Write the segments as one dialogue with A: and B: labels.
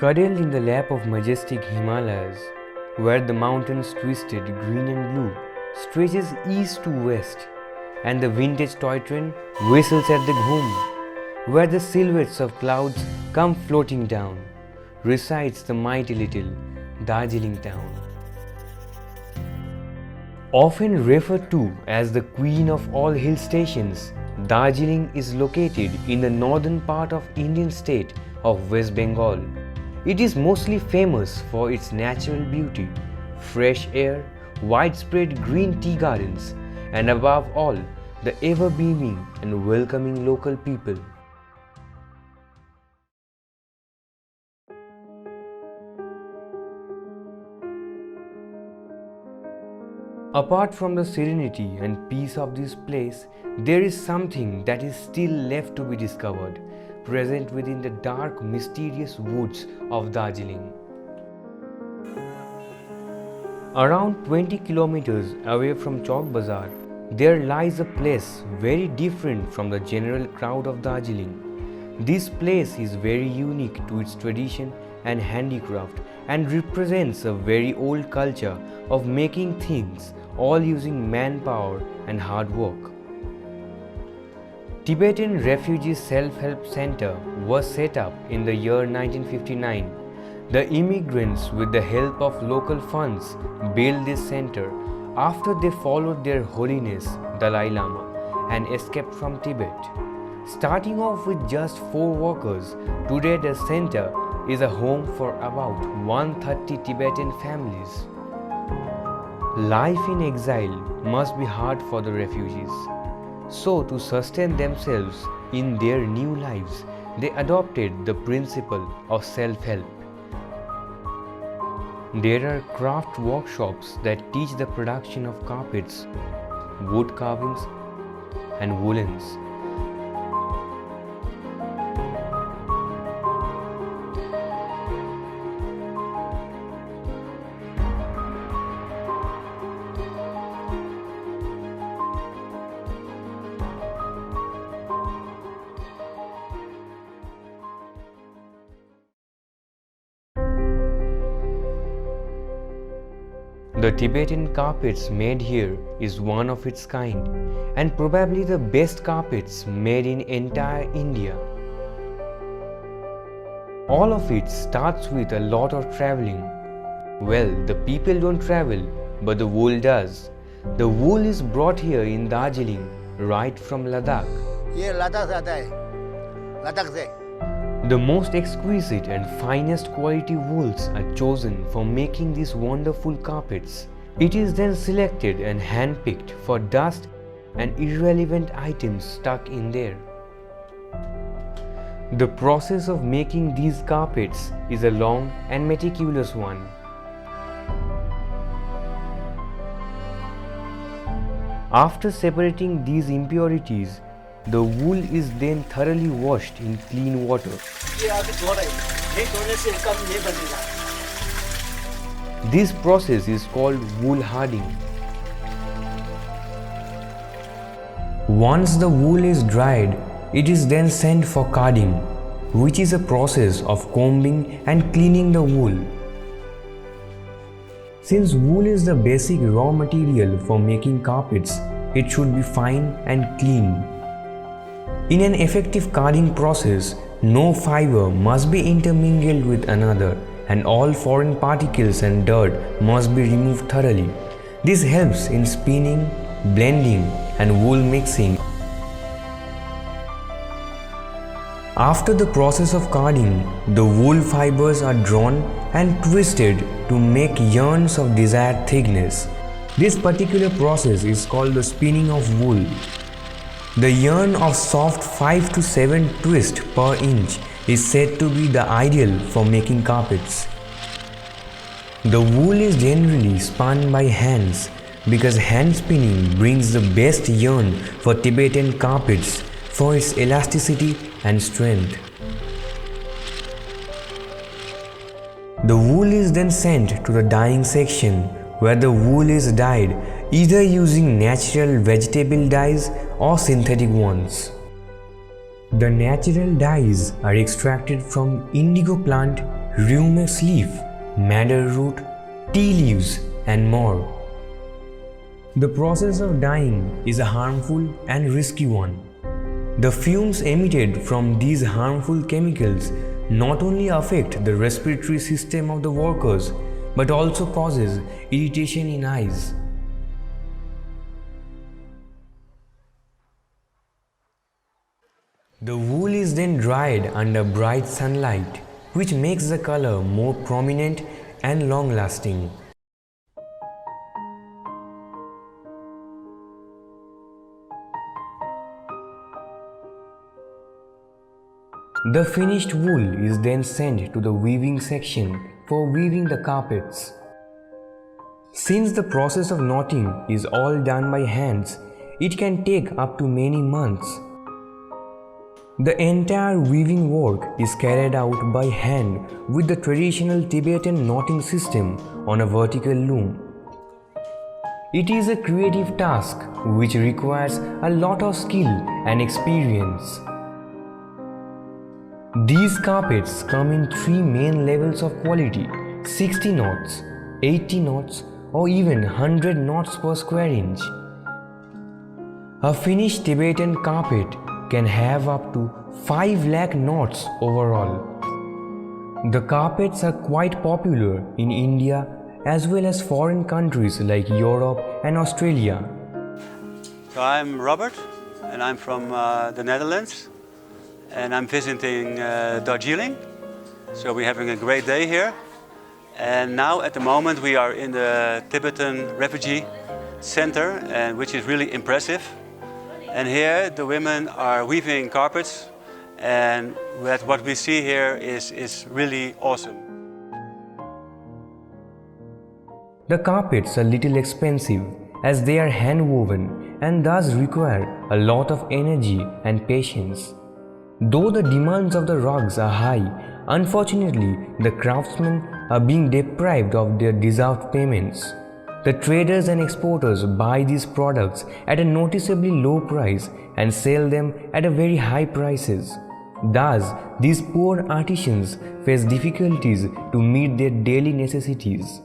A: Cuddled in the lap of majestic Himalayas, where the mountains twisted green and blue stretches east to west, and the vintage toy train whistles at the ghum, where the silhouettes of clouds come floating down, resides the mighty little Darjeeling town. Often referred to as the queen of all hill stations, Darjeeling is located in the northern part of Indian state of West Bengal. It is mostly famous for its natural beauty, fresh air, widespread green tea gardens, and above all, the ever-beaming and welcoming local people. Apart from the serenity and peace of this place, there is something that is still left to be discovered, present within the dark, mysterious woods of Darjeeling. Around 20 kilometers away from Chowk Bazaar, there lies a place very different from the general crowd of Darjeeling. This place is very unique to its tradition and handicraft and represents a very old culture of making things, all using manpower and hard work. Tibetan Refugee Self-Help Center was set up in the year 1959. The immigrants, with the help of local funds, built this center after they followed their Holiness Dalai Lama and escaped from Tibet. Starting off with just 4 workers, today the center is a home for about 130 Tibetan families. Life in exile must be hard for the refugees. So, to sustain themselves in their new lives, they adopted the principle of self-help. There are craft workshops that teach the production of carpets, wood carvings, and woolens. The Tibetan carpets made here is one of its kind and probably the best carpets made in entire India. All of it starts with a lot of traveling. Well, the people don't travel, but the wool does. The wool is brought here in Darjeeling right from Ladakh. The most exquisite and finest quality wools are chosen for making these wonderful carpets. It is then selected and hand-picked for dust and irrelevant items stuck in there. The process of making these carpets is a long and meticulous one. After separating these impurities, the wool is then thoroughly washed in clean water. This process is called wool harding. Once the wool is dried, it is then sent for carding, which is a process of combing and cleaning the wool. Since wool is the basic raw material for making carpets, it should be fine and clean. In an effective carding process, no fiber must be intermingled with another, and all foreign particles and dirt must be removed thoroughly. This helps in spinning, blending, and wool mixing. After the process of carding, the wool fibers are drawn and twisted to make yarns of desired thickness. This particular process is called the spinning of wool. The yarn of soft 5 to 7 twists per inch is said to be the ideal for making carpets. The wool is generally spun by hands because hand spinning brings the best yarn for Tibetan carpets for its elasticity and strength. The wool is then sent to the dyeing section where the wool is dyed either using natural vegetable dyes or synthetic ones. The natural dyes are extracted from indigo plant rumex leaf, madder root, tea leaves, and more. The process of dyeing is a harmful and risky one. The fumes emitted from these harmful chemicals not only affect the respiratory system of the workers but also causes irritation in eyes. The wool is then dried under bright sunlight, which makes the color more prominent and long-lasting. The finished wool is then sent to the weaving section for weaving the carpets. Since the process of knotting is all done by hands, it can take up to many months. The entire weaving work is carried out by hand with the traditional Tibetan knotting system on a vertical loom. It is a creative task which requires a lot of skill and experience. These carpets come in 3 main levels of quality: 60 knots, 80 knots, or even 100 knots per square inch. A finished Tibetan carpet can have up to 5 lakh knots overall. The carpets are quite popular in India as well as foreign countries like Europe and Australia.
B: So I'm Robert and I'm from the Netherlands and I'm visiting Darjeeling. So we're having a great day here. And now at the moment we are in the Tibetan Refugee Center, and which is really impressive. And here the women are weaving carpets, and what we see here is really awesome.
A: The carpets are little expensive as they are hand woven and thus require a lot of energy and patience. Though the demands of the rugs are high, unfortunately the craftsmen are being deprived of their deserved payments. The traders and exporters buy these products at a noticeably low price and sell them at a very high prices. Thus, these poor artisans face difficulties to meet their daily necessities.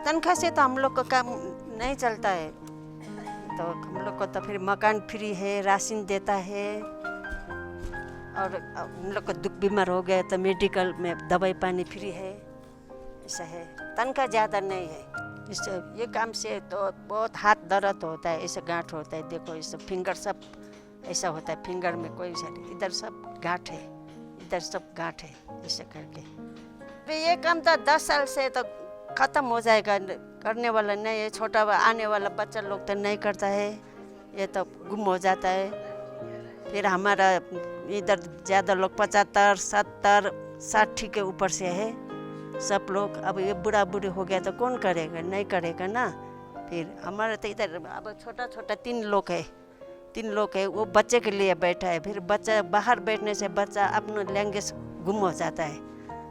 C: तनख्वाह से तो हम लोग का काम नहीं चलता है, तो हम लोग को तो फिर मकान फ्री है, राशन देता है, और हम लोग को दुख बीमार हो गया तो मेडिकल में दवाई पानी फ्री है, ऐसा है। तनख्वाह ज़्यादा नहीं है। इससे ये काम से तो बहुत हाथ दर्द होता है, ऐसे गांठ होता है, देखो इस फिंगर सब ऐसा होता है, फिंगर में कोई इधर सब गांठ है, इधर सब गांठ है, ऐसे करके। ये काम तो 10 साल से तो ख़त्म हो जाएगा, करने वाला नहीं है, छोटा आने वाला बच्चा लोग तो नहीं करता है, ये तो गुम हो जाता है। फिर हमारा इधर ज़्यादा लोग 75, 70, 60 के ऊपर से है सब लोग। अब ये बूढ़ा बूढ़ी हो गया तो कौन करेगा, नहीं करेगा ना। फिर हमारे तो इधर अब छोटा छोटा 3 लोग है, वो बच्चे के लिए बैठा है। फिर बच्चा बाहर बैठने से बच्चा अपना लैंग्वेज गुम हो जाता है,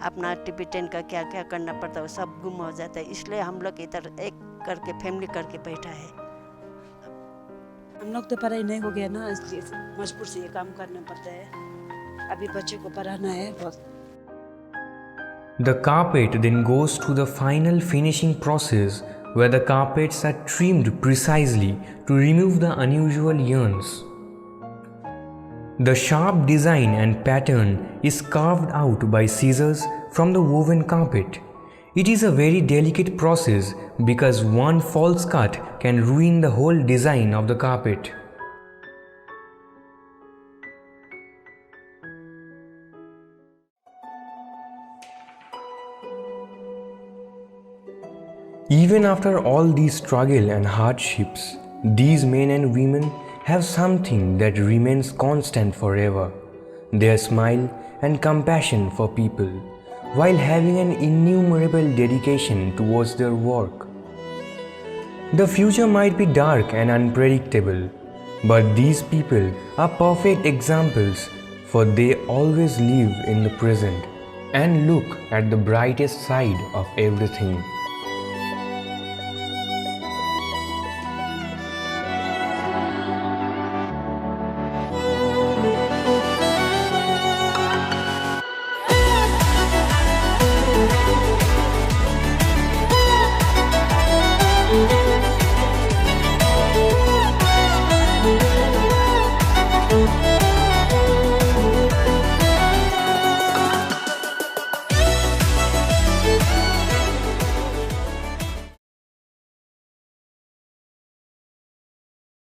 C: अपना टिबेटन का क्या क्या करना पड़ता है वो सब गुम हो जाता है। इसलिए हम लोग इधर एक करके फैमिली करके बैठा है।
D: हम लोग तो पढ़ाई नहीं हो गया ना, इसलिए मजबूर से ये काम करना पड़ता है। अभी बच्चे को पढ़ाना है बहुत।
A: The carpet then goes through the final finishing process where the carpets are trimmed precisely to remove the unusual yarns. The sharp design and pattern is carved out by scissors from the woven carpet. It is a very delicate process because one false cut can ruin the whole design of the carpet. Even after all these struggle and hardships, these men and women have something that remains constant forever: their smile and compassion for people, while having an innumerable dedication towards their work. The future might be dark and unpredictable, but these people are perfect examples, for they always live in the present and look at the brightest side of everything.